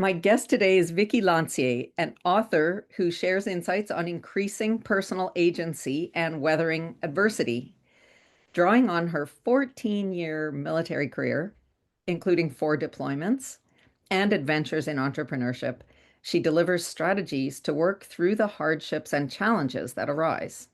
My guest today is Vickie Lanthier, an author who shares insights on increasing personal agency and weathering adversity. Drawing on her 14-year military career, including 4 deployments and adventures in entrepreneurship, she delivers strategies to work through the hardships and challenges that arise.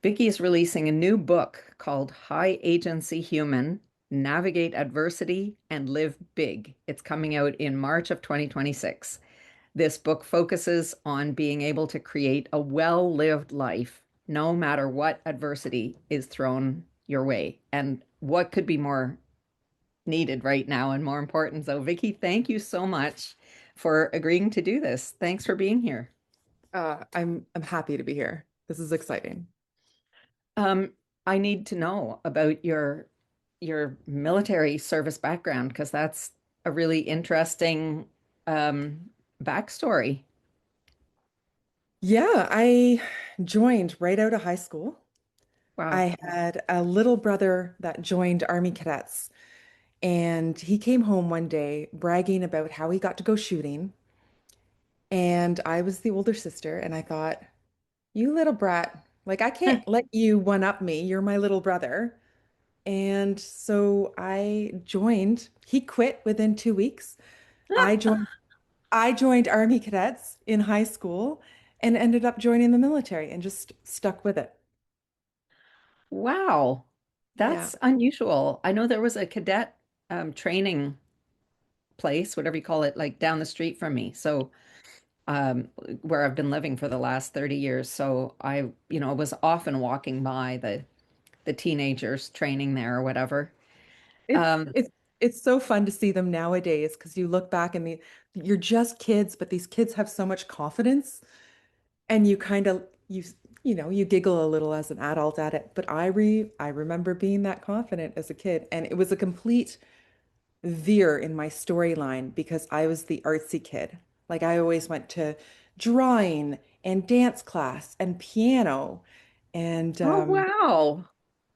Vickie is releasing a new book called High Agency Human: Navigate Adversity and Live Big. It's coming out in March of 2026. This book focuses on being able to create a well-lived life no matter what adversity is thrown your way. And what could be more needed right now and more important? So, Vickie, thank you so much for agreeing to do this. Thanks for being here. I'm happy to be here. This is exciting. Um, I need to know about your military service background because that's a really interesting backstory. Yeah, I joined right out of high school. Wow. I had a little brother that joined Army Cadets, and he came home one day bragging about how he got to go shooting. And I was the older sister, and I thought, you little brat, like I can't let you one up me. You're my little brother. And so I joined. He quit within 2 weeks. I joined I joined Army Cadets in high school and ended up joining the military and just stuck with it. Wow. Yeah. That's unusual. I know there was a cadet training place, whatever you call it, like down the street from me. So, um, where I've been living for the last 30 years. So I was often walking by the teenagers training there or whatever. It's Um, it's it's so fun to see them nowadays because you look back and you're just kids, but these kids have so much confidence and you kind of you giggle a little as an adult at it. But I remember being that confident as a kid, and it was a complete veer in my storyline because I was the artsy kid. Like I always went to drawing and dance class and piano, and oh, wow.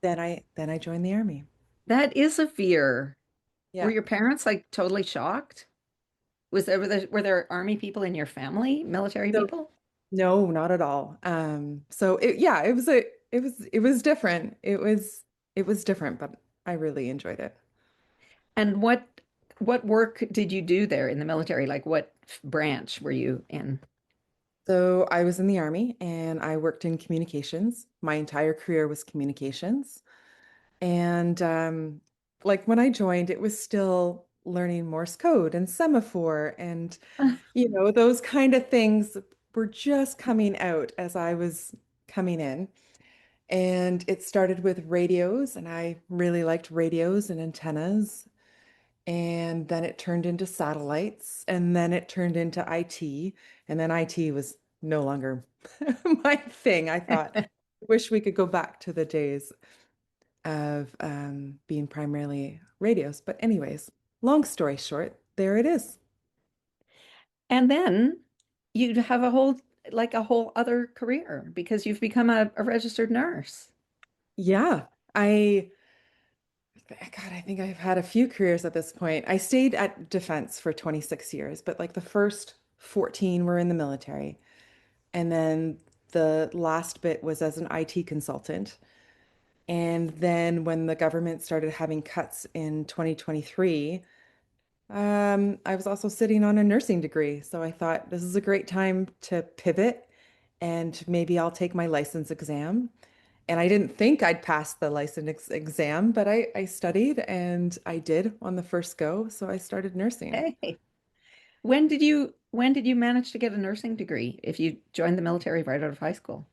then I joined the army. That is a fear. Were Yeah. your parents like totally shocked? Were there army people in your family, military So people? no, not at all. So yeah, it was different. It was different, but I really enjoyed it. And what work did you do there in the military? Like what branch were you in? So I was in the army and I worked in communications. My entire career was communications. And like when I joined, it was still learning Morse code and semaphore and those kind of things were just coming out as I was coming in. And it started with radios, and I really liked radios and antennas. And then it turned into satellites, and then it turned into IT, and then IT was no longer my thing. I thought, wish we could go back to the days of being primarily radios. But anyways, long story short, there it is. And then you'd have a whole other career because you've become a registered nurse. Yeah, God, I think I've had a few careers at this point. I stayed at defense for 26 years, but like the first 14 were in the military. And then the last bit was as an IT consultant. And then when the government started having cuts in 2023, I was also sitting on a nursing degree. So I thought this is a great time to pivot and maybe I'll take my license exam. And I didn't think I'd pass the license exam, but I studied and I did on the first go. So I started nursing. Hey, when did you manage to get a nursing degree if you joined the military right out of high school?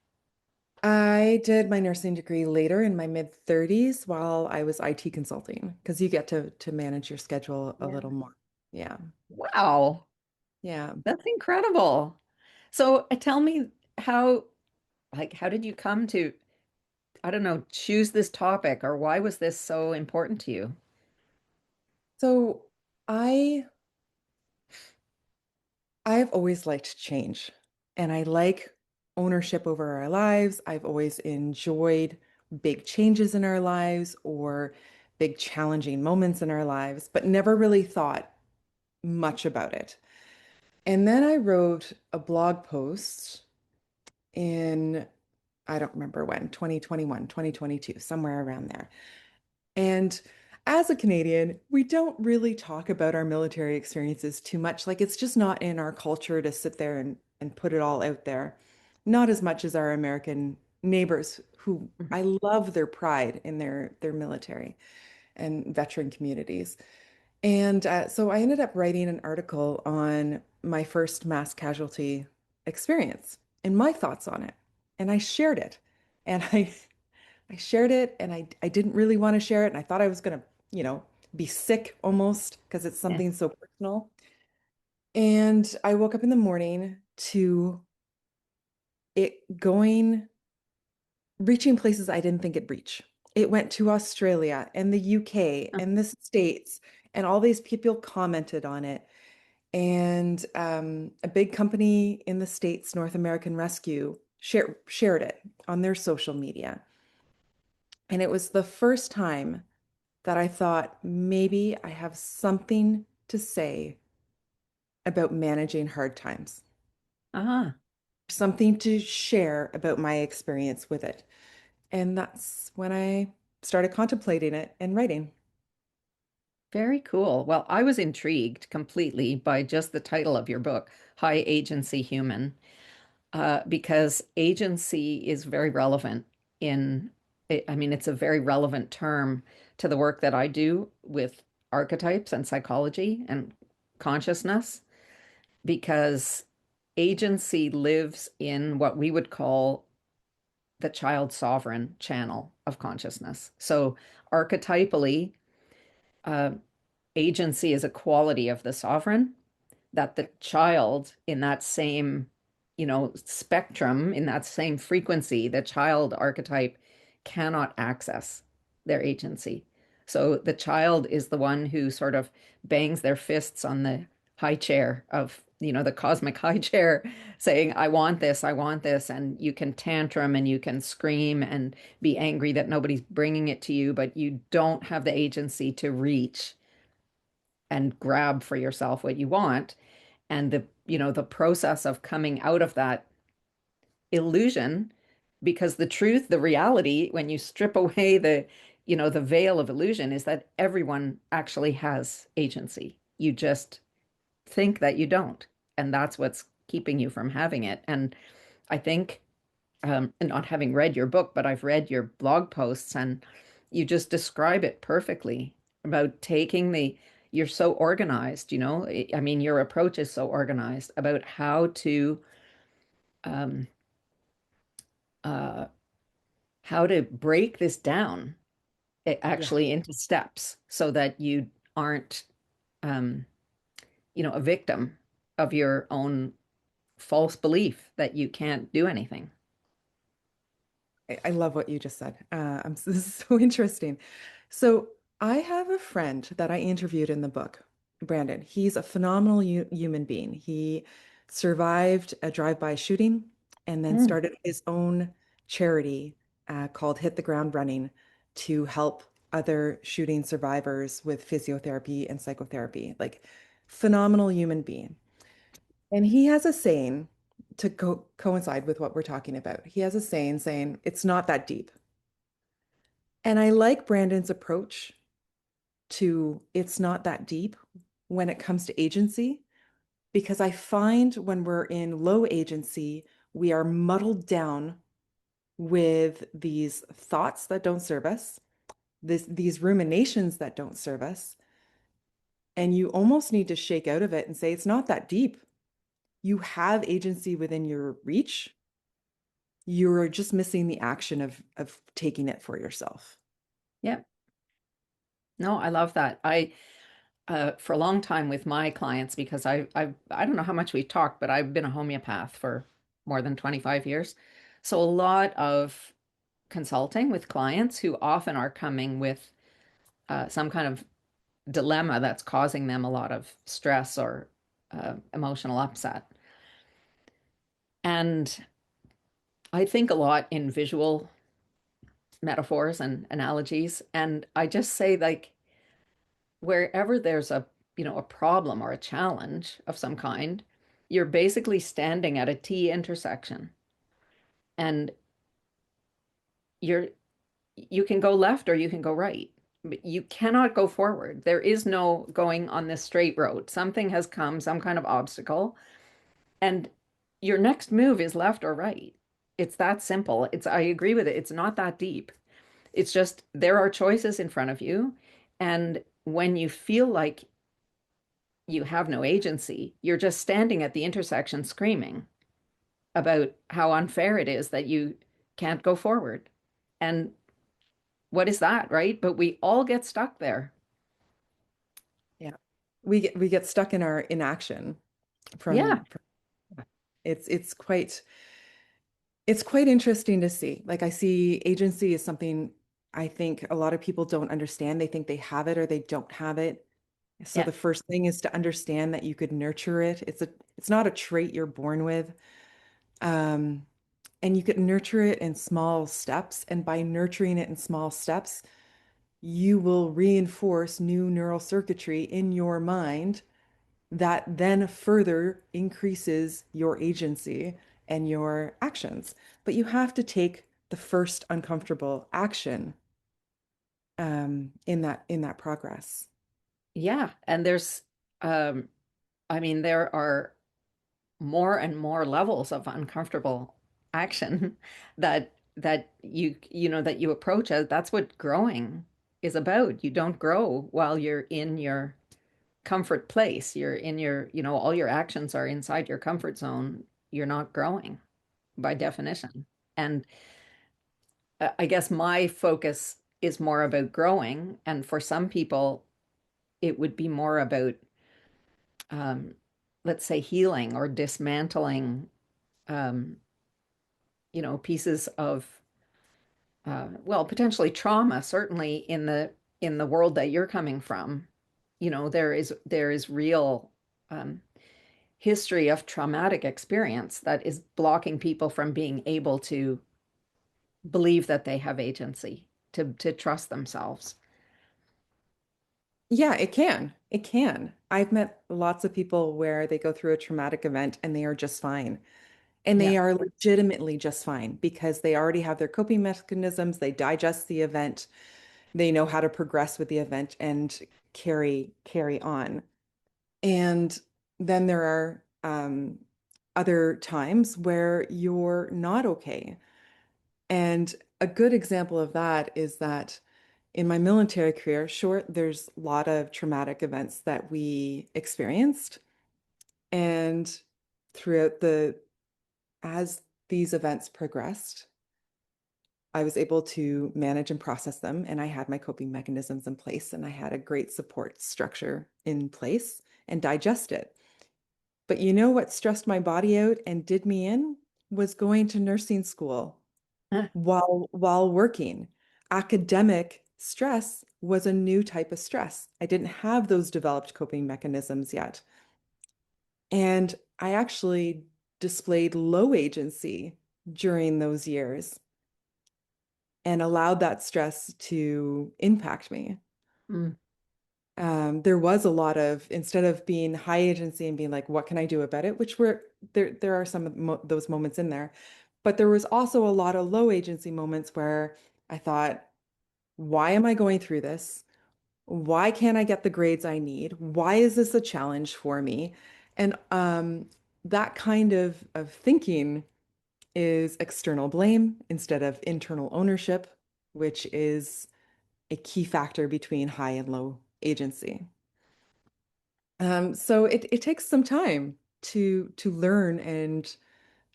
I did my nursing degree later in my mid 30s while I was IT consulting because you get to manage your schedule a Yeah. little more. Yeah. Wow, Yeah. that's incredible. So tell me how did you come to, I don't know, choose this topic or why was this so important to you? So I I've always liked change and I like ownership over our lives. I've always enjoyed big changes in our lives or big challenging moments in our lives, but never really thought much about it. And then I wrote a blog post in, I don't remember when, 2021, 2022, somewhere around there. And as a Canadian, we don't really talk about our military experiences too much. Like it's just not in our culture to sit there and put it all out there. Not as much as our American neighbors who Mhm. I love their pride in their military and veteran communities. And so I ended up writing an article on my first mass casualty experience and my thoughts on it. And I shared it. And I shared it and I didn't really want to share it. And I thought I was going to, be sick almost because it's Yeah. something so personal. And I woke up in the morning to it going, reaching places I didn't think it'd reach. It went to Australia and the UK Oh, and the States, and all these people commented on it. And a big company in the States, North American Rescue, shared it on their social media. And it was the first time that I thought maybe I have something to say about managing hard times, ah, something to share about my experience with it. And that's when I started contemplating it and writing. very cool. Well, I was intrigued completely by just the title of your book, High Agency Human, because agency is very relevant in, I mean, it's a very relevant term to the work that I do with archetypes and psychology and consciousness, because agency lives in what we would call the child sovereign channel of consciousness. So, archetypally, uh, agency is a quality of the sovereign that the child in that same, spectrum, in that same frequency, the child archetype cannot access their agency. So the child is the one who sort of bangs their fists on the high chair of, the cosmic high chair, saying, I want this. And you can tantrum and you can scream and be angry that nobody's bringing it to you, but you don't have the agency to reach and grab for yourself what you want. And the process of coming out of that illusion, because the truth, the reality, when you strip away the veil of illusion, is that everyone actually has agency. You just think that you don't, and that's what's keeping you from having it. And I think, and not having read your book, but I've read your blog posts, and you just describe it perfectly about taking you're so organized, I mean, your approach is so organized about um, uh, how to break this down Yeah, actually into steps so that you aren't, um, a victim of your own false belief that you can't do anything. I love what you just said. This is so interesting. So I have a friend that I interviewed in the book, Brandon. He's a phenomenal human being. He survived a drive-by shooting and then Mm. started his own charity called Hit the Ground Running to help other shooting survivors with physiotherapy and psychotherapy. Like, phenomenal human being. And he has a saying to coincide with what we're talking about. He has a saying saying, it's not that deep. And I like Brandon's approach to it's not that deep when it comes to agency, because I find when we're in low agency, we are muddled down with these thoughts that don't serve us, these ruminations that don't serve us. And you almost need to shake out of it and say, it's not that deep. You have agency within your reach. You're just missing the action of taking it for yourself. Yeah. No, I love that. For a long time with my clients, because I don't know how much we've talked, but I've been a homeopath for more than 25 years. So a lot of consulting with clients who often are coming with some kind of dilemma that's causing them a lot of stress or emotional upset. And I think a lot in visual metaphors and analogies. And I just say, like, wherever there's a a problem or a challenge of some kind, you're basically standing at a T intersection and you're you can go left or you can go right. But you cannot go forward. There is no going on this straight road. Something has come, some kind of obstacle, and your next move is left or right. It's that simple. I agree with it. It's not that deep. It's just there are choices in front of you. And when you feel like you have no agency, you're just standing at the intersection screaming about how unfair it is that you can't go forward. And what is that, right? But we all get stuck there. Yeah. We get stuck in our inaction Yeah, from it's quite interesting to see. Like I see agency is something I think a lot of people don't understand. They think they have it or they don't have it. So yeah, the first thing is to understand that you could nurture it. It's not a trait you're born with. Um, and you could nurture it in small steps. And by nurturing it in small steps, you will reinforce new neural circuitry in your mind that then further increases your agency and your actions. But you have to take the first uncomfortable action in that progress. yeah. And um, there are more and more levels of uncomfortable action that that you approach as that's what growing is about. You don't grow while you're in your comfort place. You're in all your actions are inside your comfort zone. You're not growing by definition. And I guess my focus is more about growing. And for some people, it would be more about, um, let's say, healing or dismantling, um, pieces of, well, potentially trauma, certainly in the world that you're coming from. There is real um, history of traumatic experience that is blocking people from being able to believe that they have agency, to trust themselves. Yeah, it can. It can. I've met lots of people where they go through a traumatic event and they are just fine. And Yeah. they are legitimately just fine because they already have their coping mechanisms, they digest the event, they know how to progress with the event and carry on. And then there are other times where you're not okay. And a good example of that is that in my military career, sure, there's a lot of traumatic events that we experienced. And throughout as these events progressed, I was able to manage and process them, and I had my coping mechanisms in place, and I had a great support structure in place and digest it. But you know what stressed my body out and did me in was going to nursing school Huh. while working. Academic stress was a new type of stress. I didn't have those developed coping mechanisms yet. And I actually displayed low agency during those years and allowed that stress to impact me. Mm. There was a lot of, instead of being high agency and being like, what can I do about it? Which were there are some of those moments in there. But there was also a lot of low agency moments where I thought, why am I going through this? Why can't I get the grades I need? Why is this a challenge for me? And that kind of thinking is external blame instead of internal ownership, which is a key factor between high and low agency. So it takes some time to learn and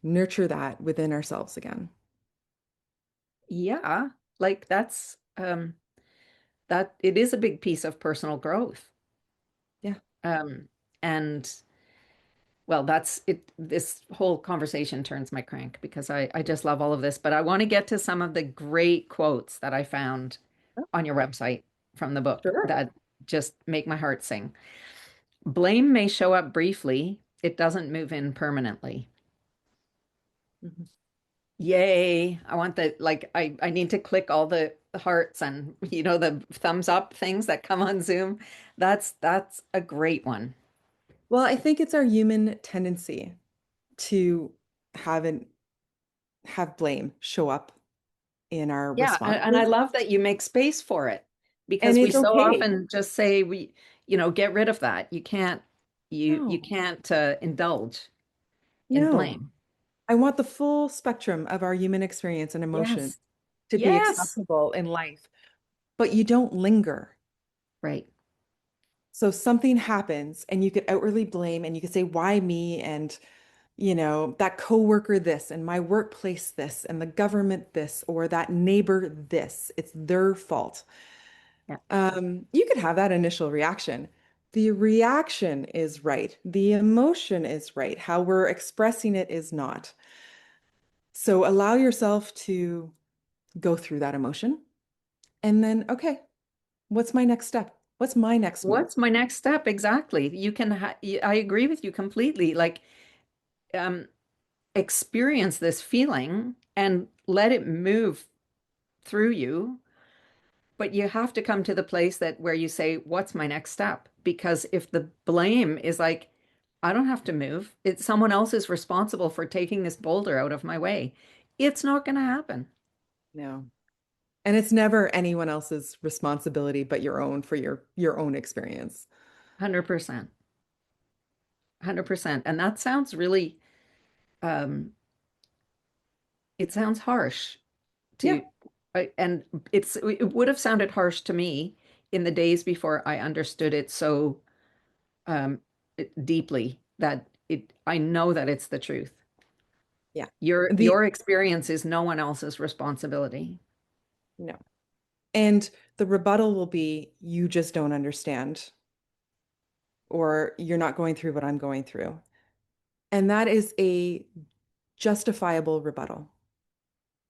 nurture that within ourselves again. Yeah, like that it is a big piece of personal growth. Yeah, And well, that's it. This whole conversation turns my crank because I just love all of this. But I want to get to some of the great quotes that I found on your website from the book sure. that just make my heart sing. Blame may show up briefly, it doesn't move in permanently. Mhm. Yay. I want the like I need to click all the hearts and the thumbs up things that come on Zoom. That's a great one. Well, I think it's our human tendency to have an have blame show up in our Yeah, and I responses, love that you make space for it and because we it's so okay. often just say get rid of that. You No, can't indulge in no. blame. I want the full spectrum of our human experience and emotion Yes. to be Yes. accessible in life, but you don't linger. Right. So something happens and you could outwardly blame and you could say, why me? And, that coworker this and my workplace this and the government this or that neighbor this. It's their fault. Yeah. You could have that initial reaction. The reaction is right. The emotion is right. How we're expressing it is not. So allow yourself to go through that emotion and then, okay, what's my next step? What's my next move? What's my next step? Exactly. I agree with you completely. Like, um, experience this feeling and let it move through you. But you have to come to the place that where you say, what's my next step? Because if the blame is like, I don't have to move, it's someone else is responsible for taking this boulder out of my way. It's not going to happen. No. And it's never anyone else's responsibility but your own for your own experience. 100%. 100%. And that sounds really, um, it sounds harsh Yeah. to, and it would have sounded harsh to me in the days before I understood it so um, deeply that I know that it's the truth. Yeah. The Your experience is no one else's responsibility. no. And the rebuttal will be you just don't understand or you're not going through what I'm going through. And that is a justifiable rebuttal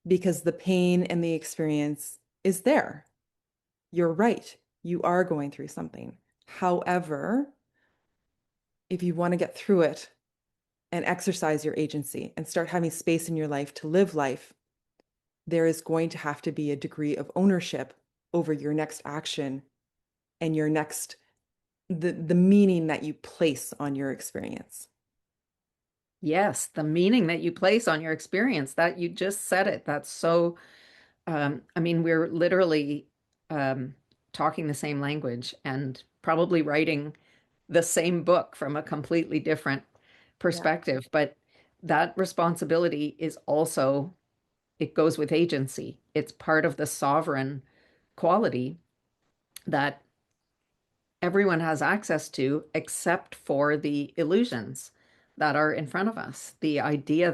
because the pain and the experience is there. You're right. You are going through something. However, if you want to get through it and exercise your agency and start having space in your life to live life, there is going to have to be a degree of ownership over your next action and your next the meaning that you place on your experience. Yes, the meaning that you place on your experience, that you just said it. That's so, I mean, we're literally um, talking the same language and probably writing the same book from a completely different Yeah. perspective. But that responsibility is also, it goes with agency. It's part of the sovereign quality that everyone has access to except for the illusions that are in front of us. The idea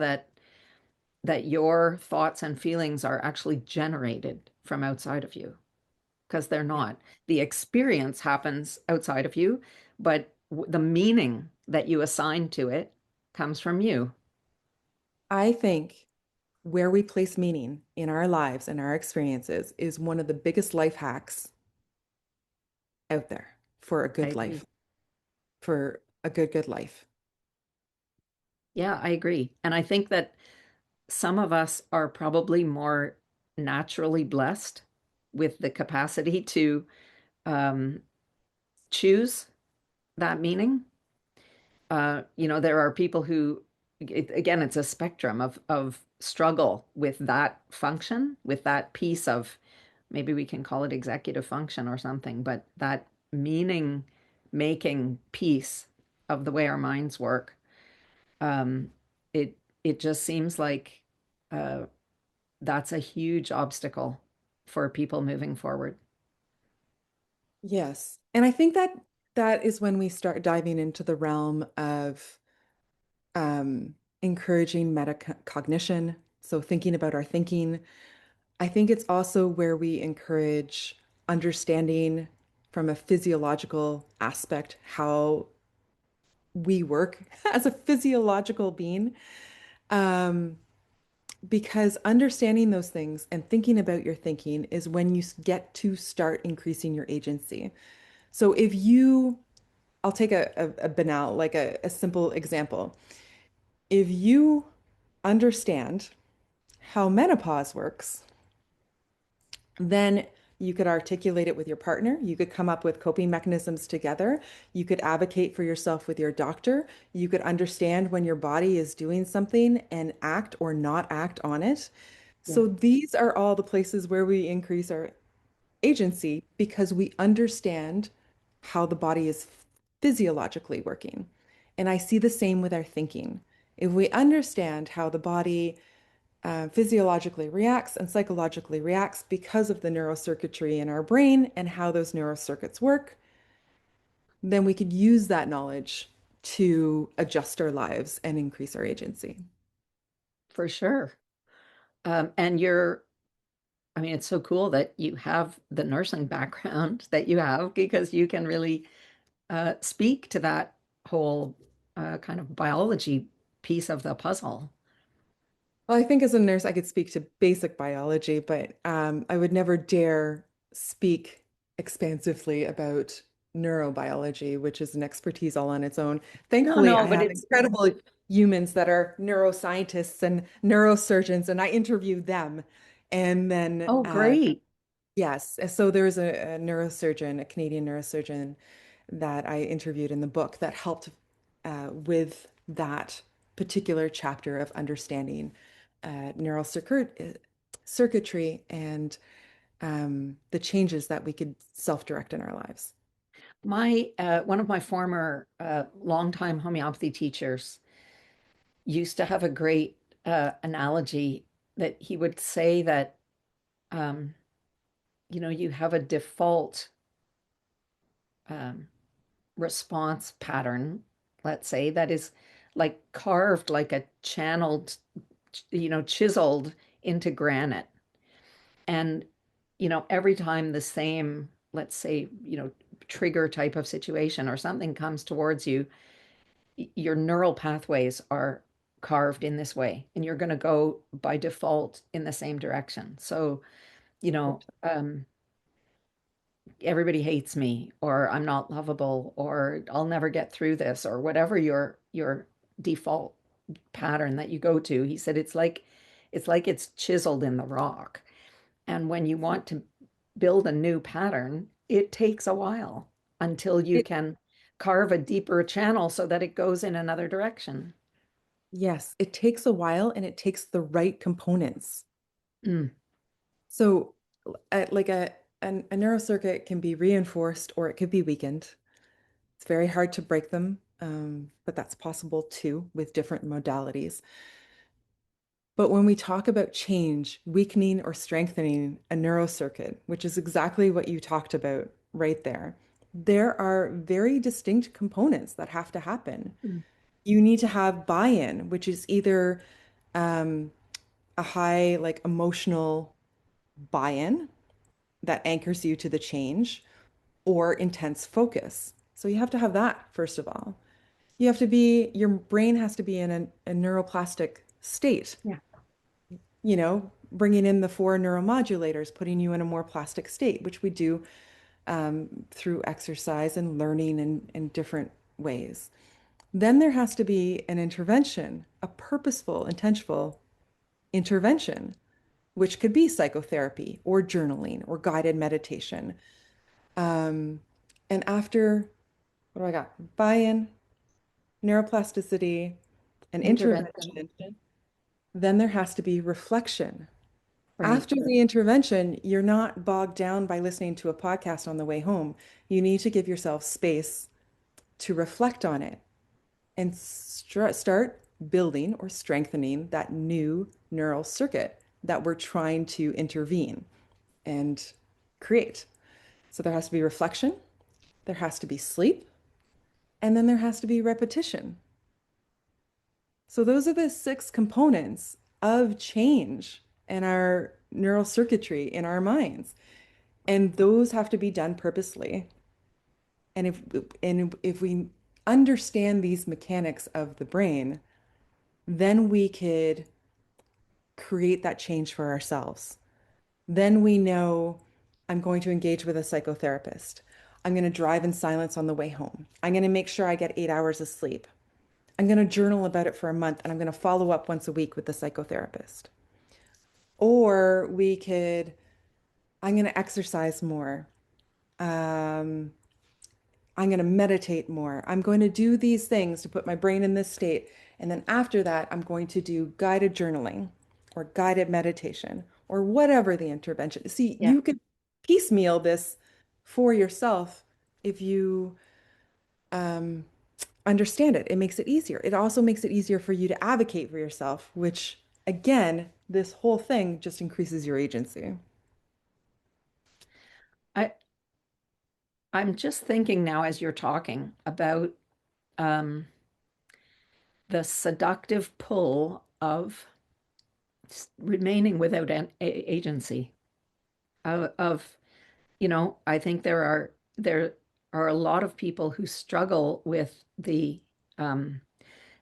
that your thoughts and feelings are actually generated from outside of you because they're Yeah. not. The experience happens outside of you, but the meaning that you assign to it comes from you. I think where we place meaning in our lives and our experiences is one of the biggest life hacks out there for a I good agree. life, for a good life. Yeah, I agree. And I think that some of us are probably more naturally blessed with the capacity to um, choose that meaning. There are people who, again, it's a spectrum of struggle with that function, with that piece of, maybe we can call it executive function or something, but that meaning making piece of the way our minds work. Um, it just seems like uh, that's a huge obstacle for people moving forward. Yes. And I think that that is when we start diving into the realm of encouraging metacognition. So thinking about our thinking. I think it's also where we encourage understanding from a physiological aspect how we work as a physiological being. Um, because understanding those things and thinking about your thinking is when you get to start increasing your agency. So if you, I'll take a banal, like a simple example. If you understand how menopause works, Then you could articulate it with your partner. You could come up with coping mechanisms together. You could advocate for yourself with your doctor. You could understand when your body is doing something and act or not act on it. Yeah, So these are all the places where we increase our agency because we understand how the body is physiologically working. And I see the same with our thinking. If we understand how the body physiologically reacts and psychologically reacts because of the neurocircuitry in our brain and how those neurocircuits work, then we could use that knowledge to adjust our lives and increase our agency. for sure. And I mean, it's so cool that you have the nursing background that you have because you can really speak to that whole kind of biology piece of the puzzle. Well, I think as a nurse, I could speak to basic biology, but I would never dare speak expansively about neurobiology, which is an expertise all on its own. No, Thankfully, I no, but have it's incredible humans that are neuroscientists and neurosurgeons, and I interview them. And then oh, great. yes. So there's a neurosurgeon, a Canadian neurosurgeon that I interviewed in the book that helped with that particular chapter of understanding neural circuitry and the changes that we could self-direct in our lives. My one of my former longtime homeopathy teachers used to have a great analogy that he would say that um, you have a default um, response pattern, let's say, that is like carved like a channeled, chiseled into granite. And, every time the same, let's say, trigger type of situation or something comes towards you, your neural pathways are carved in this way, and you're going to go by default in the same direction. So, you know, um, everybody hates me, or I'm not lovable, or I'll never get through this, or whatever your default pattern that you go to. He said it's chiseled in the rock. And when you want to build a new pattern, it takes a while until you It, can carve a deeper channel so that it goes in another direction. yes, it takes a while and it takes the right components. Mm, So, like a neurocircuit can be reinforced or it could be weakened. It's very hard to break them, but that's possible too with different modalities. But when we talk about change, weakening or strengthening a neurocircuit, which is exactly what you talked about right there, there are very distinct components that have to happen. mm, You need to have buy-in, which is either um, a high, like emotional buy-in that anchors you to the change, or intense focus. So you have to have that, first of all. Your brain has to be in a neuroplastic state, yeah. bringing in the four neuromodulators, putting you in a more plastic state, which we do through exercise and learning in different ways. Then there has to be an intervention, a purposeful, intentional intervention, which could be psychotherapy or journaling or guided meditation. Um, and after, what do I got? Buy-in, neuroplasticity, and Intervention. intervention. Then there has to be reflection. Right. After the intervention, you're not bogged down by listening to a podcast on the way home. You need to give yourself space to reflect on it and start building or strengthening that new neural circuit that we're trying to intervene and create. So there has to be reflection, there has to be sleep, and then there has to be repetition. So those are the six components of change in our neural circuitry in our minds. And those have to be done purposely. And if we understand these mechanics of the brain, then we could create that change for ourselves. Then we know I'm going to engage with a psychotherapist. I'm going to drive in silence on the way home. I'm going to make sure I get 8 hours of sleep. I'm going to journal about it for a month and I'm going to follow up once a week with the psychotherapist. Or we could I'm going to exercise more. Um, I'm going to meditate more. I'm going to do these things to put my brain in this state. And then after that, I'm going to do guided journaling or guided meditation or whatever the intervention is. See, Yeah. you can piecemeal this for yourself if you um, understand it. It makes it easier. It also makes it easier for you to advocate for yourself, which again, this whole thing just increases your agency. I I'm just thinking now as you're talking about um, the seductive pull of remaining without an agency. I think there are a lot of people who struggle with um,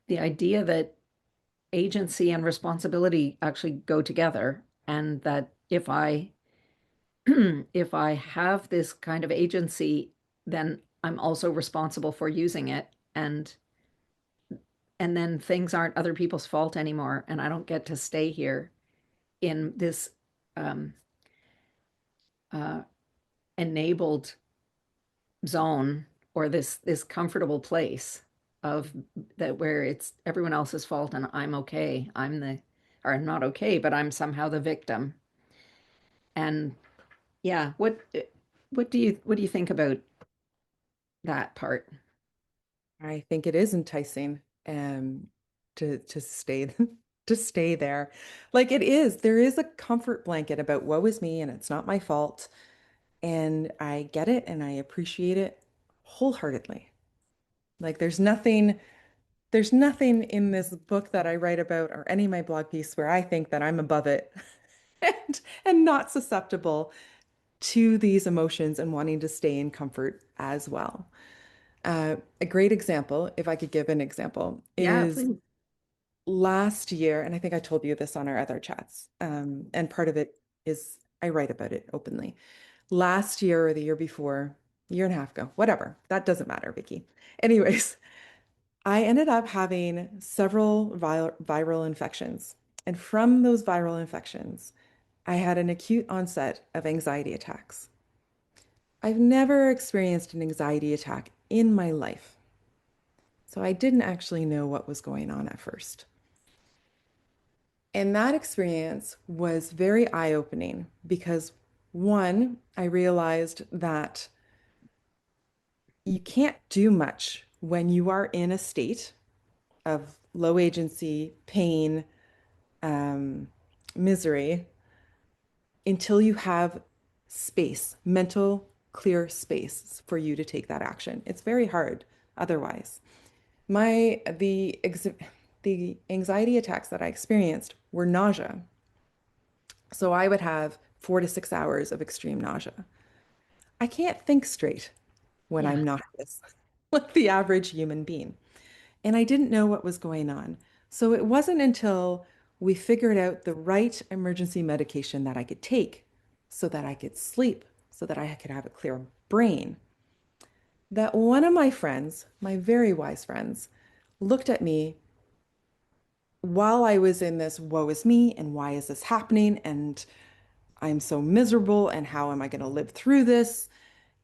the idea that agency and responsibility actually go together, and that if I if I have this kind of agency, then I'm also responsible for using it, and then things aren't other people's fault anymore, and I don't get to stay here in this um, uh, enabled zone, or this comfortable place of that where it's everyone else's fault and I'm okay. Or I'm not okay, but I'm somehow the victim. And yeah, what do you think about that part? I think it is enticing to stay to stay there. Like it is, there is a comfort blanket about woe is me and it's not my fault. And I get it and I appreciate it wholeheartedly. Like there's nothing in this book that I write about or any of my blog piece where I think that I'm above it and not susceptible to these emotions and wanting to stay in comfort as well. A great example, if I could give an example, Yeah, is please. last year, and I think I told you this on our other chats, and part of it is I write about it openly. Last year or the year before, year and a half ago, whatever, that doesn't matter, Vickie. Anyways, I ended up having several viral infections. And from those viral infections, I had an acute onset of anxiety attacks. I've never experienced an anxiety attack in my life. So I didn't actually know what was going on at first. And that experience was very eye-opening because one, I realized that you can't do much when you are in a state of low agency, pain, um, misery, until you have space, mental, clear space for you to take that action. It's very hard otherwise. My the anxiety attacks that I experienced were nausea. So I would have 4 to 6 hours of extreme nausea. I can't think straight when Yeah. I'm not this, like the average human being. And I didn't know what was going on. So it wasn't until we figured out the right emergency medication that I could take so that I could sleep, so that I could have a clear brain, that one of my friends, my very wise friends, looked at me while I was in this woe is me and why is this happening and I'm so miserable and how am I going to live through this?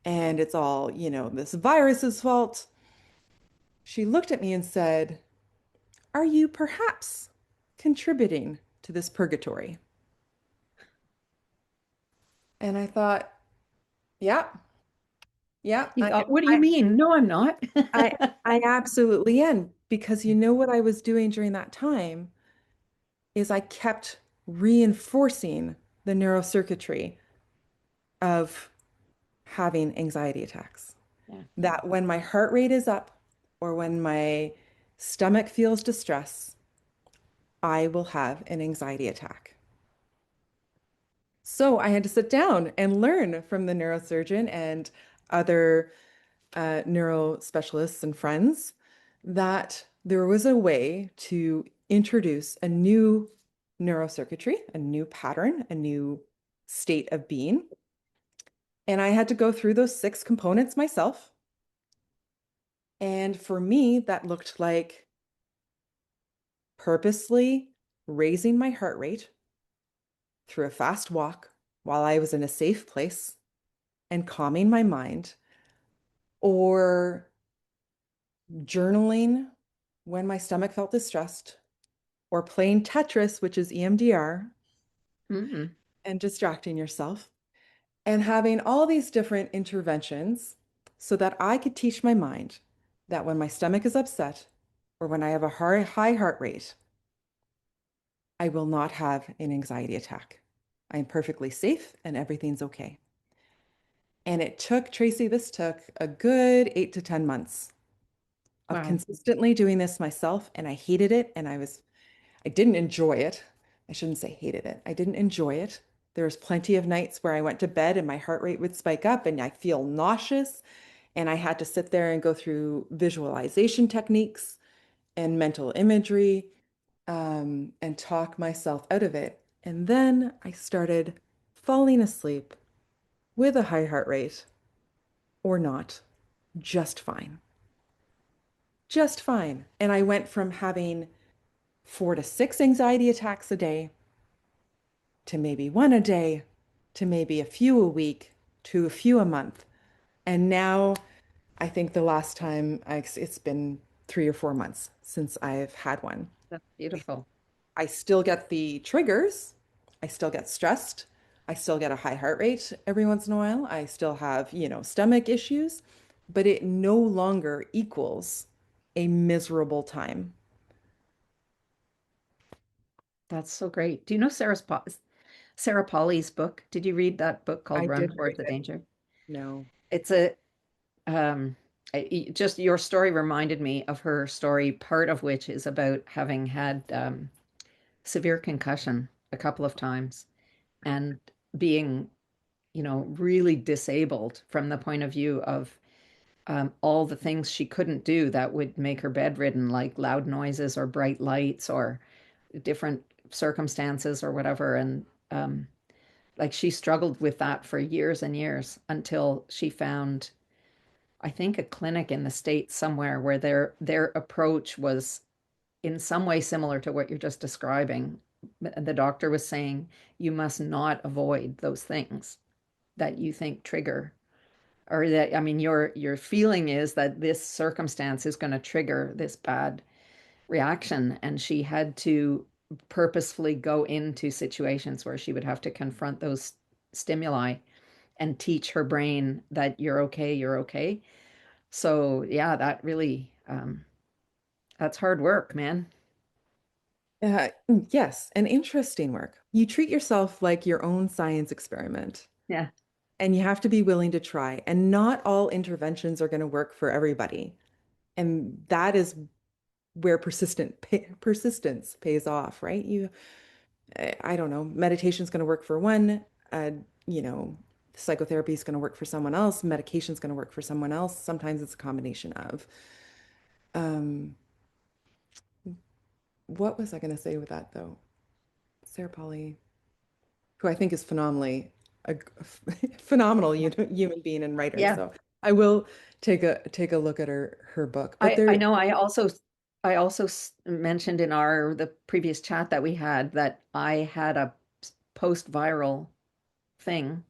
And it's all, this virus's fault. She looked at me and said, are you perhaps contributing to this purgatory? And I thought, yeah, yeah, You thought, what do you mean? No, I'm not. I, I absolutely am. Because you know what I was doing during that time is I kept reinforcing the neurocircuitry of having anxiety attacks. Yeah. That when my heart rate is up or when my stomach feels distress, I will have an anxiety attack. So I had to sit down and learn from the neurosurgeon and other neuro specialists and friends that there was a way to introduce a new neurocircuitry, a new pattern, a new state of being. And I had to go through those 6 components myself. And for me, that looked like purposely raising my heart rate through a fast walk while I was in a safe place and calming my mind, or journaling when my stomach felt distressed, or playing Tetris, which is EMDR, Mm-hmm. and distracting yourself, and having all these different interventions so that I could teach my mind that when my stomach is upset or when I have a high heart rate, I will not have an anxiety attack. I'm perfectly safe and everything's okay. And it took, Tracy, this took a good 8 to 10 months of Wow. consistently doing this myself. And I hated it. I didn't enjoy it. I shouldn't say hated it. I didn't enjoy it. There was plenty of nights where I went to bed and my heart rate would spike up and I feel nauseous. And I had to sit there and go through visualization techniques and mental imagery, and talk myself out of it. And then I started falling asleep with a high heart rate or not, just fine, just fine. And I went from having 4 to 6 anxiety attacks a day to maybe one a day to maybe a few a week to a few a month. And now I think the last time it's been 3 or 4 months since I've had one. That's beautiful. I still get the triggers. I still get stressed. I still get a high heart rate every once in a while. I still have, stomach issues, but it no longer equals a miserable time. That's so great. Do you know Sarah Polly's book? Did you read that book called I Run did Towards read the it. Danger? No. It's a um just your story reminded me of her story, part of which is about having had severe concussion a couple of times and being, really disabled from the point of view of all the things she couldn't do that would make her bedridden, like loud noises or bright lights or different circumstances or whatever. And like she struggled with that for years and years until she found, I think, a clinic in the States somewhere where their approach was in some way similar to what you're just describing. The doctor was saying you must not avoid those things that you think trigger, or that, I mean, your feeling is that this circumstance is going to trigger this bad reaction, and she had to purposefully go into situations where she would have to confront those stimuli and teach her brain that you're okay, you're okay. So yeah, that really that's hard work, man. Yes, and interesting work. You treat yourself like your own science experiment, Yeah. and you have to be willing to try. And not all interventions are going to work for everybody. And that is where persistence pays off, right? I don't know, meditation is going to work for one, uh, you know, psychotherapy is going to work for someone else, medication is going to work for someone else. Sometimes it's a combination of. Um, what was I going to say with that though? Sarah Polly, who I think is a phenomenal human being and writer. Yeah. So I will take a look at her book. But I there, know I also mentioned in our the previous chat that we had that I had a post-viral thing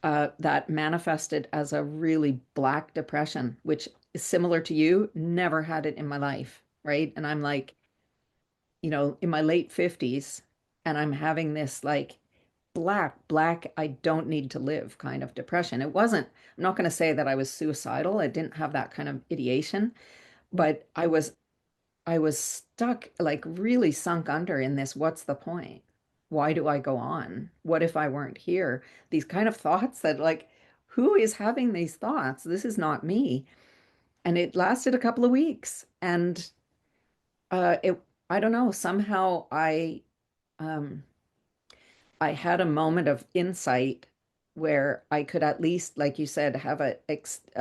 that manifested as a really black depression, which is similar to you. Never had it in my life, right? And I'm like, in my late 50s, and I'm having this like black, I don't need to live kind of depression. It wasn't, I'm not going to say that I was suicidal. I didn't have that kind of ideation, but I was stuck, like really sunk under in this, what's the point? Why do I go on? What if I weren't here? These kind of thoughts that, like, who is having these thoughts? This is not me. And it lasted a couple of weeks. And I don't know, somehow um I had a moment of insight where I could at least, like you said, have a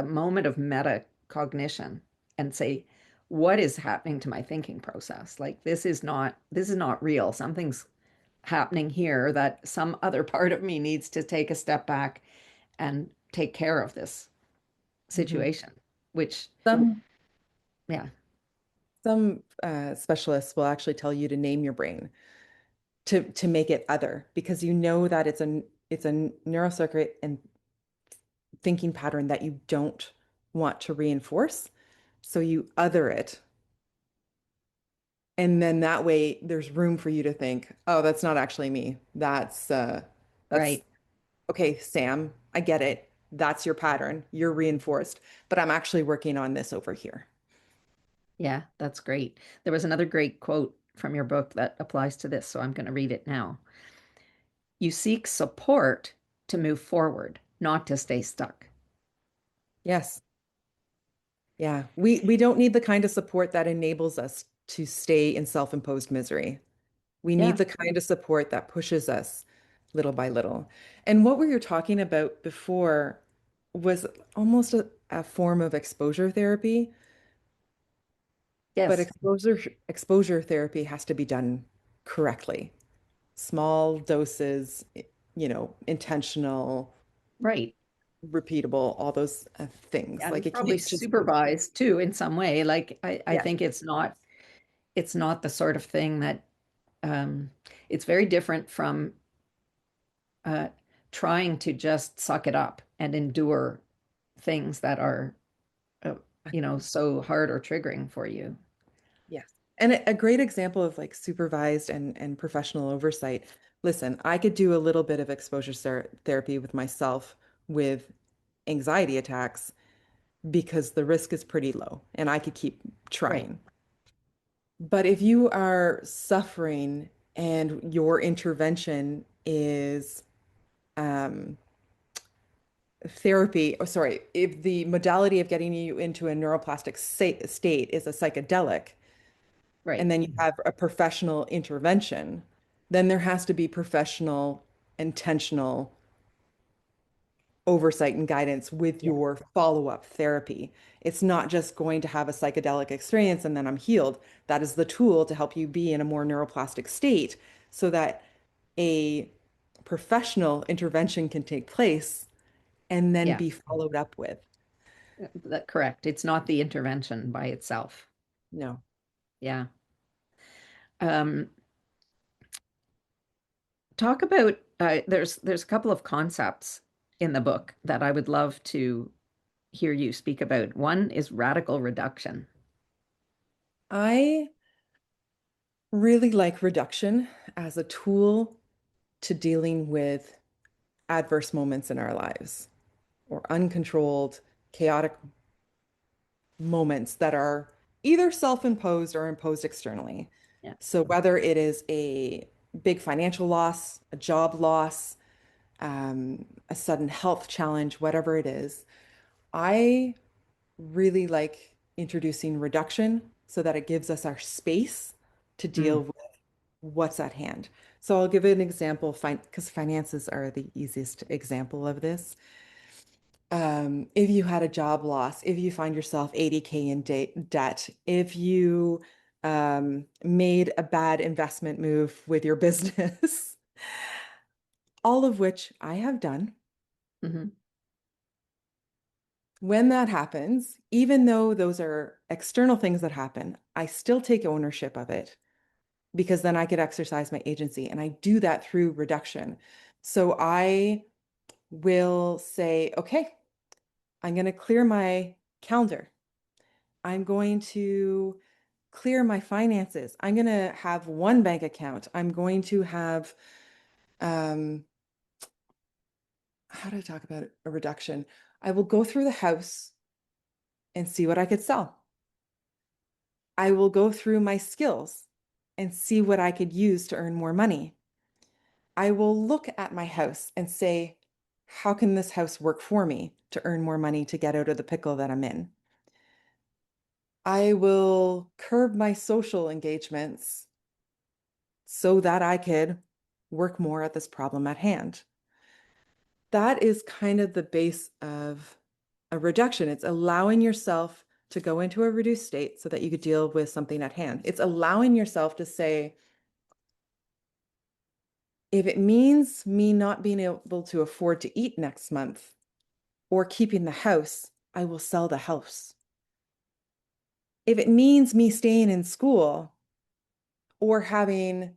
moment of metacognition and say, what is happening to my thinking process? Like this is not real. Something's happening here that some other part of me needs to take a step back and take care of this Mhm. situation, which, some yeah, some specialists will actually tell you to name your brain to make it other because you know that it's a neurocircuit and thinking pattern that you don't want to reinforce. So you other it. And then that way there's room for you to think, oh, that's not actually me. That's Right. okay, Sam, I get it. That's your pattern. You're reinforced, but I'm actually working on this over here. Yeah, that's great. There was another great quote from your book that applies to this, so I'm going to read it now. You seek support to move forward, not to stay stuck. Yes. Yeah. We don't need the kind of support that enables us to stay in self-imposed misery. We need Yeah. the kind of support that pushes us little by little. And what we were talking about before was almost a form of exposure therapy, but Yes. exposure therapy has to be done correctly. Small doses, intentional, Right. repeatable, all those things. Like And it probably can't just be, supervised too in some way. Like I yeah, think it's not the sort of thing that um, it's very different from uh, trying to just suck it up and endure things that are, uh, so hard or triggering for you. yes. And a great example of like supervised and professional oversight. Listen, I could do a little bit of exposure therapy with myself with anxiety attacks because the risk is pretty low and I could keep Right. trying. But if you are suffering and your intervention is um, therapy, oh, sorry, if the modality of getting you into a neuroplastic state is a psychedelic, and Right. then you have a professional intervention, then there has to be professional, intentional oversight and guidance with Yeah. your follow-up therapy. It's not just going to have a psychedelic experience and then I'm healed. That is the tool to help you be in a more neuroplastic state so that a professional intervention can take place and then Yeah. be followed up with. That correct. It's not the intervention by itself. No. Yeah. Um, Talk about there's a couple of concepts in the book that I would love to hear you speak about. One is radical reduction. I really like reduction as a tool to dealing with adverse moments in our lives or uncontrolled, chaotic moments that are either self-imposed or imposed externally. Yeah. So whether it is a big financial loss, a job loss, a sudden health challenge, whatever it is, I really like introducing reduction so that it gives us our space to deal Mm. with what's at hand. So I'll give an example, because finances are the easiest example of this. If you had a job loss, if you find yourself 80K in debt, if you made a bad investment move with your business, all of which I have done. Hmm. When that happens, even though those are external things that happen, I still take ownership of it because then I could exercise my agency. And I do that through reduction. So I will say, okay, I'm going to clear my calendar. I'm going to clear my finances. I'm going to have one bank account. I'm going to have, um, how do I talk about a reduction? I will go through the house and see what I could sell. I will go through my skills and see what I could use to earn more money. I will look at my house and say, how can this house work for me to earn more money to get out of the pickle that I'm in? I will curb my social engagements so that I could work more at this problem at hand. That is kind of the base of a reduction. It's allowing yourself to go into a reduced state so that you could deal with something at hand. It's allowing yourself to say, if it means me not being able to afford to eat next month or keeping the house, I will sell the house. If it means me staying in school or having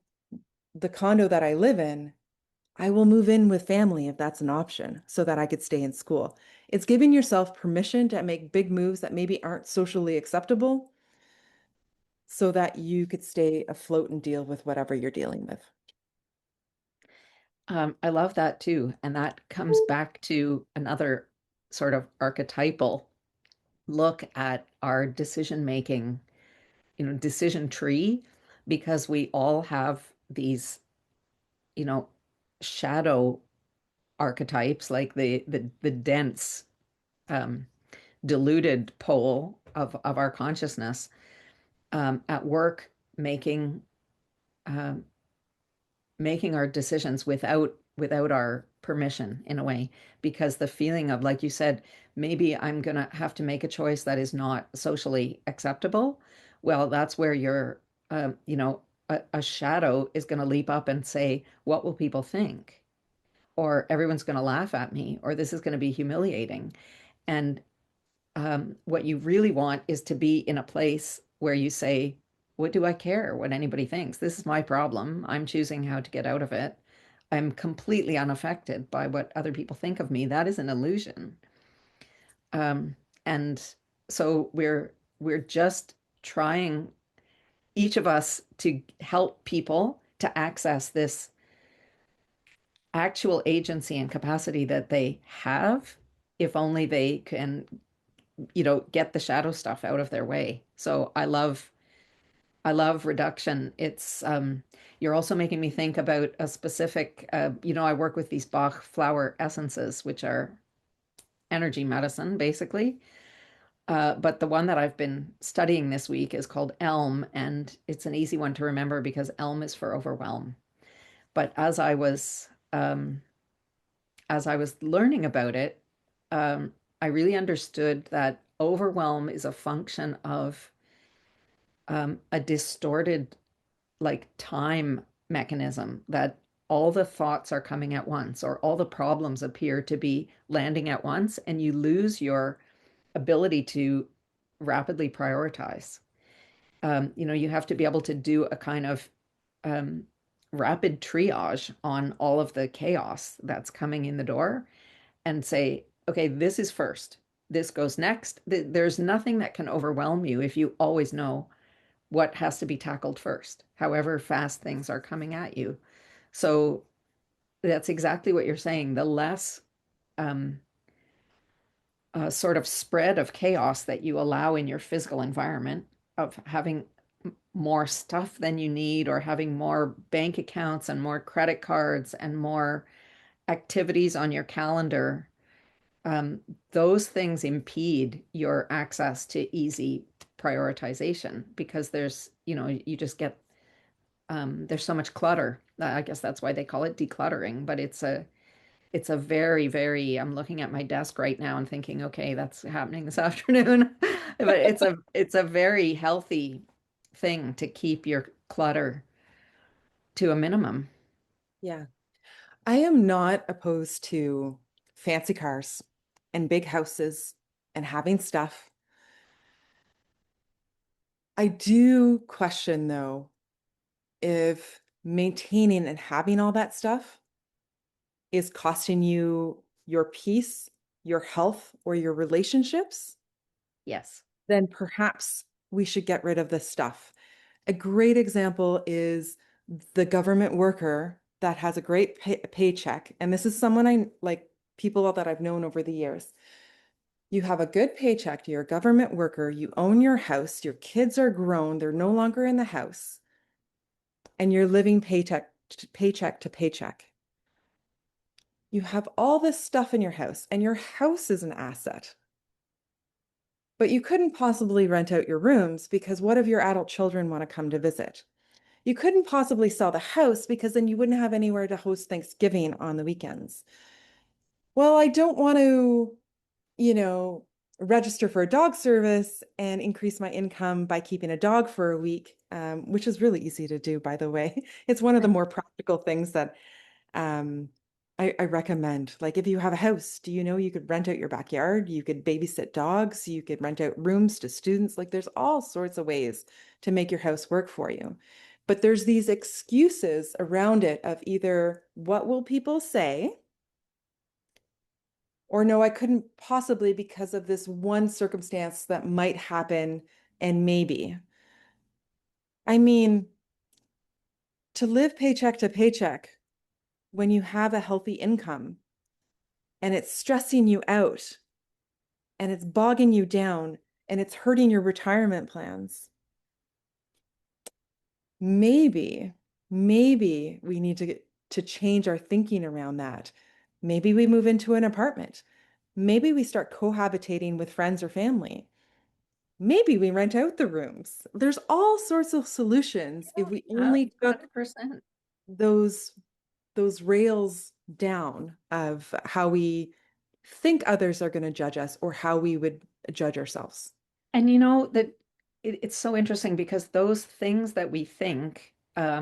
the condo that I live in, I will move in with family if that's an option so that I could stay in school. It's giving yourself permission to make big moves that maybe aren't socially acceptable so that you could stay afloat and deal with whatever you're dealing with. I love that too. And that comes back to another sort of archetypal look at our decision making, decision tree, because we all have these, you know, shadow archetypes, like the dense, um, diluted pole of our consciousness, at work, making um, making our decisions without our permission, in a way, because the feeling of, like you said, maybe I'm gonna have to make a choice that is not socially acceptable. Well, that's where you're, a shadow is going to leap up and say, what will people think? Or everyone's going to laugh at me, or this is going to be humiliating. And what you really want is to be in a place where you say, what do I care what anybody thinks? This is my problem. I'm choosing how to get out of it. I'm completely unaffected by what other people think of me. That is an illusion. Um, and so we're just trying, each of us, to help people to access this actual agency and capacity that they have, if only they can, get the shadow stuff out of their way. So I love reduction. It's you're also making me think about a specific, I work with these Bach flower essences, which are energy medicine, basically. But the one that I've been studying this week is called Elm, and it's an easy one to remember because Elm is for overwhelm. But as I was learning about it, I really understood that overwhelm is a function of a distorted, like, time mechanism, that all the thoughts are coming at once, or all the problems appear to be landing at once, and you lose your ability to rapidly prioritize. You have to be able to do a kind of um, rapid triage on all of the chaos that's coming in the door, and say, okay, this is first, this goes next. There's nothing that can overwhelm you if you always know what has to be tackled first, however fast things are coming at you. So that's exactly what you're saying. The less um, sort of spread of chaos that you allow in your physical environment, of having more stuff than you need, or having more bank accounts and more credit cards and more activities on your calendar, um, those things impede your access to easy prioritization, because you just get, there's so much clutter. I guess that's why they call it decluttering, but it's a very, very, I'm looking at my desk right now and thinking, okay, that's happening this afternoon. But it's a very healthy thing to keep your clutter to a minimum. Yeah. I am not opposed to fancy cars and big houses and having stuff. I do question, though, if maintaining and having all that stuff is costing you your peace, your health, or your relationships, Yes. then perhaps we should get rid of this stuff. A great example is the government worker that has a great paycheck. And this is someone I like, people that I've known over the years. You have a good paycheck, you're a government worker, you own your house, your kids are grown, they're no longer in the house, and you're living paycheck to paycheck. You have all this stuff in your house, and your house is an asset. But you couldn't possibly rent out your rooms because what if your adult children want to come to visit? You couldn't possibly sell the house because then you wouldn't have anywhere to host Thanksgiving on the weekends. Well, I don't want to, you know, register for a dog service and increase my income by keeping a dog for a week, which is really easy to do, by the way. It's one of the more practical things that um, I recommend. Like if you have a house, do you know you could rent out your backyard? You could babysit dogs. You could rent out rooms to students. Like there's all sorts of ways to make your house work for you. But there's these excuses around it of either what will people say, or no, I couldn't possibly because of this one circumstance that might happen and maybe. I mean, to live paycheck to paycheck when you have a healthy income and it's stressing you out and it's bogging you down and it's hurting your retirement plans. Maybe, maybe we need to change our thinking around that. Maybe we move into an apartment. Maybe we start cohabitating with friends or family. Maybe we rent out the rooms. There's all sorts of solutions if we only took 100%. those those rails down of how we think others are going to judge us or how we would judge ourselves. And you know that it's so interesting because those things that we think, I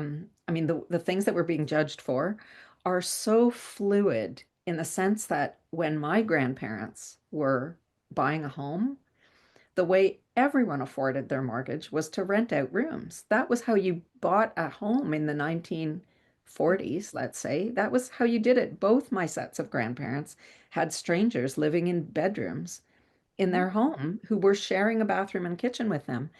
mean, the things that we're being judged for are so fluid in the sense that when my grandparents were buying a home, the way everyone afforded their mortgage was to rent out rooms. That was how you bought a home in the 1940s, let's say. That was how you did it. Both my sets of grandparents had strangers living in bedrooms in their home who were sharing a bathroom and kitchen with them.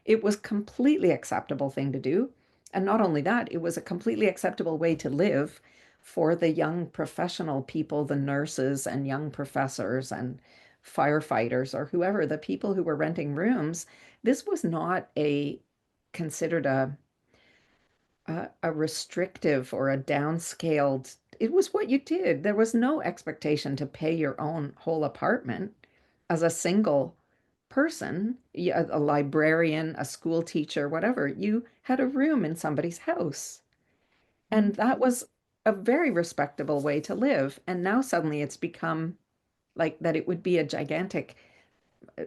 It was completely acceptable thing to do. And not only that, it was a completely acceptable way to live for the young professional people, the nurses and young professors and firefighters or whoever, the people who were renting rooms. This was not a considered a restrictive or a downscaled. It was what you did. There was no expectation to pay your own whole apartment as a single person, a librarian, a school teacher, whatever. You had a room in somebody's house. And that was a very respectable way to live. And now suddenly it's become like that it would be a gigantic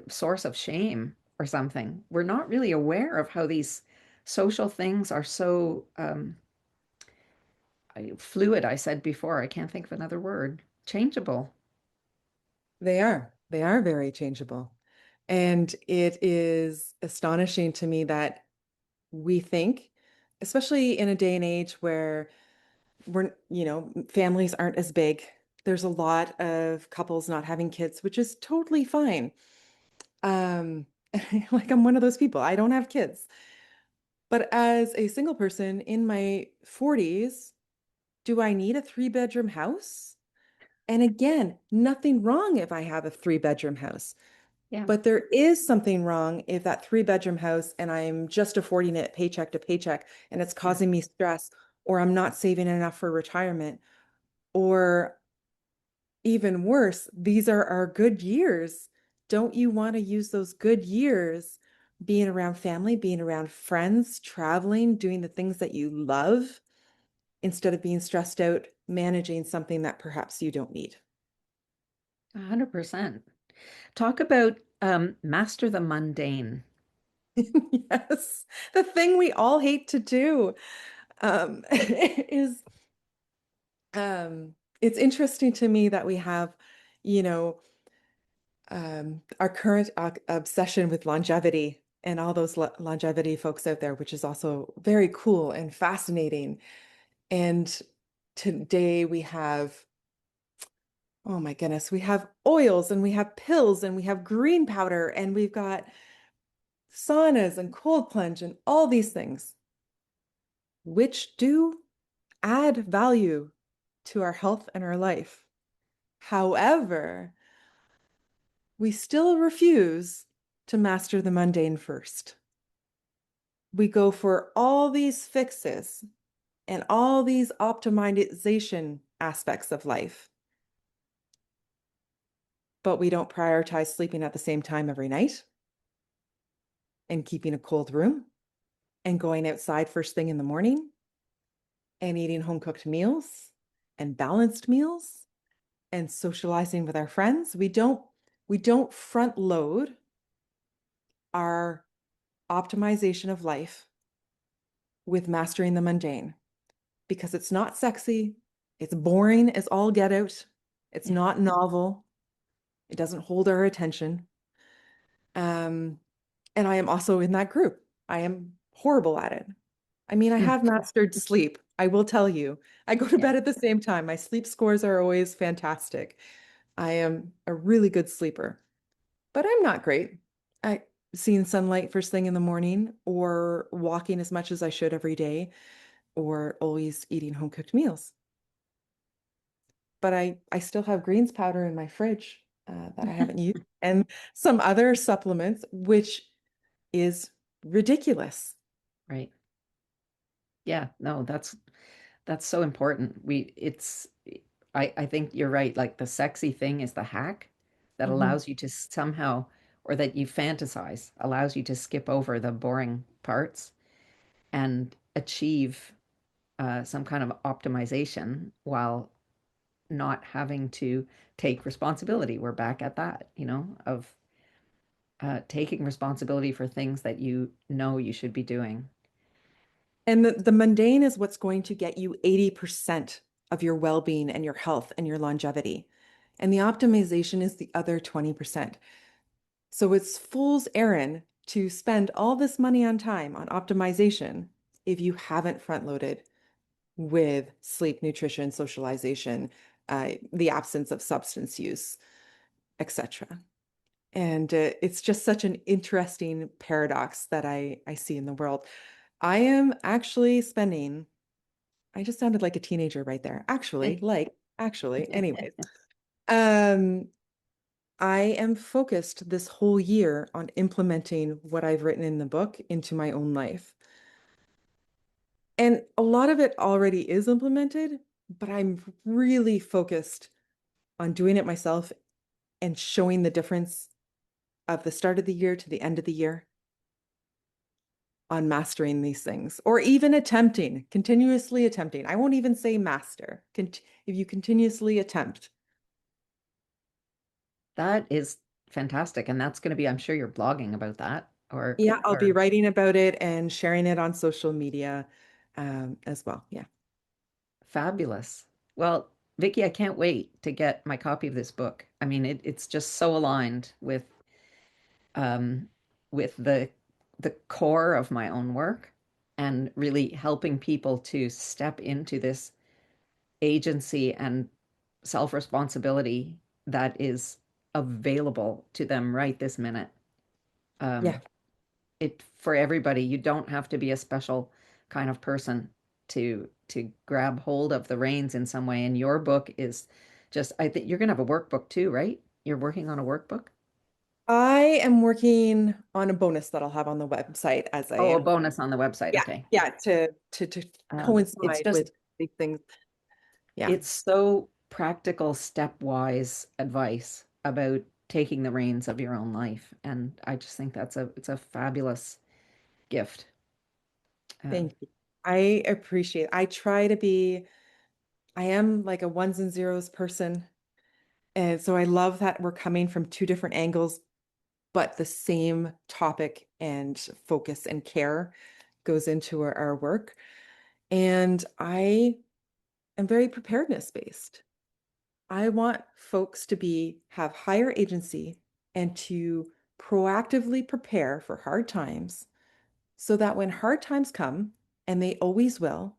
source of shame or something. We're not really aware of how these social things are so fluid. I said before, I can't think of another word. Changeable. They are. They are very changeable. And it is astonishing to me that we think, especially in a day and age where families aren't as big. There's a lot of couples not having kids, which is totally fine. Um, like I'm one of those people. I don't have kids. But as a single person in my 40s, do I need a three-bedroom house? And again, nothing wrong if I have a three-bedroom house. Yeah. But there is something wrong if that three-bedroom house and I'm just affording it paycheck to paycheck and it's Yeah. causing me stress, or I'm not saving enough for retirement, or even worse, these are our good years. Don't you want to use those good years being around family, being around friends, traveling, doing the things that you love instead of being stressed out managing something that perhaps you don't need? 100%. Talk about master the mundane. Yes, the thing we all hate to do is it's interesting to me that we have, you know, our current obsession with longevity and all those longevity folks out there, which is also very cool and fascinating. And today we have, oh my goodness, we have oils and we have pills and we have green powder and we've got saunas and cold plunge and all these things, which do add value to our health and our life. However, we still refuse to master the mundane first. We go for all these fixes and all these optimization aspects of life, but we don't prioritize sleeping at the same time every night and keeping a cold room and going outside first thing in the morning and eating home cooked meals and balanced meals and socializing with our friends. We don't front load our optimization of life with mastering the mundane because it's not sexy, it's boring as all get out, it's Yeah. not novel, it doesn't hold our attention. Um, and I am also in that group. I am horrible at it. I mean, I have mastered sleep. I will tell you. I go to Yeah, bed at the same time. My sleep scores are always fantastic. I am a really good sleeper, but I'm not great at seeing sunlight first thing in the morning or walking as much as I should every day or always eating home cooked meals. But I still have greens powder in my fridge that I haven't used and some other supplements, which is ridiculous. right. Yeah, no, that's so important. I think you're right. Like the sexy thing is the hack that Mhm. allows you to somehow, or that you fantasize, allows you to skip over the boring parts and achieve some kind of optimization while not having to take responsibility. We're back at that, of taking responsibility for things that you know you should be doing. And the mundane is what's going to get you 80% of your well-being and your health and your longevity. And the optimization is the other 20%. So it's fool's errand to spend all this money on time on optimization if you haven't front loaded with sleep, nutrition, socialization, the absence of substance use, etc. And it's just such an interesting paradox that I see in the world. I am actually spending, I just sounded like a teenager right there. Actually, anyways. Um, I am focused this whole year on implementing what I've written in the book into my own life. And a lot of it already is implemented, but I'm really focused on doing it myself and showing the difference of the start of the year to the end of the year on mastering these things, or even attempting, continuously attempting. I won't even say master. If you continuously attempt. That is fantastic. And that's going to be, I'm sure you're blogging about that Yeah, I'll be or writing about it and sharing it on social media as well. Yeah. fabulous. Well, Vicky, I can't wait to get my copy of this book. I mean, it's just so aligned um, with the core of my own work and really helping people to step into this agency and self-responsibility that is available to them right this minute. Yeah. Um, it for everybody. You don't have to be a special kind of person to grab hold of the reins in some way. And your book is just, I think you're gonna have a workbook too, right? You're working on a workbook? I am working on a bonus that I'll have on the website as Oh, a a bonus on the website. yeah, Okay. yeah, to It's coincide with just these things. Yeah. it's so practical, stepwise advice about taking the reins of your own life. And I just think it's a fabulous gift. Um, Thank you. I appreciate. I try to be, I am like a ones and zeros person. And so I love that we're coming from two different angles, but the same topic and focus and care goes into our work. And I am very preparedness based. I want folks to be have higher agency and to proactively prepare for hard times so that when hard times come, and they always will,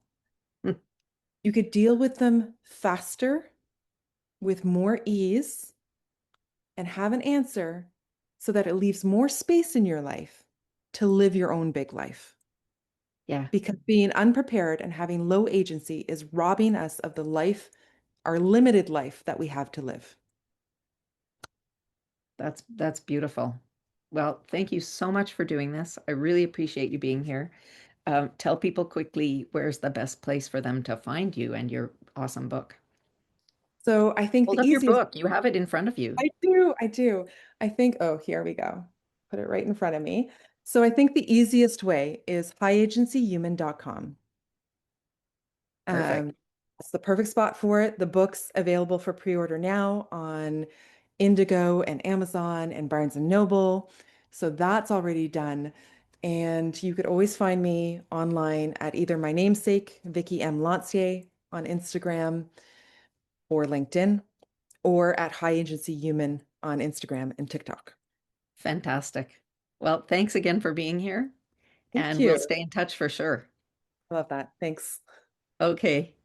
you could deal with them faster with more ease and have an answer so that it leaves more space in your life to live your own big life. yeah, Because being unprepared and having low agency is robbing us of the life, our limited life that we have to live. that's beautiful. Well, thank you so much for doing this. I really appreciate you being here. Tell people quickly where's the best place for them to find you and your awesome book. So I think Hold the up your easiest, book. You have it in front of you. I do. I think, oh, here we go. Put it right in front of me. So I think the easiest way is highagencyhuman.com. Perfect. It's the perfect spot for it. The book's available for pre-order now on Indigo and Amazon and Barnes and Noble. So that's already done. And you could always find me online at either my namesake, Vickie M. Lanthier on Instagram or LinkedIn, or at High Agency Human on Instagram and TikTok. Fantastic. Well, thanks again for being here, Thank and we'll you. stay in touch for sure. I love that. Thanks. Okay.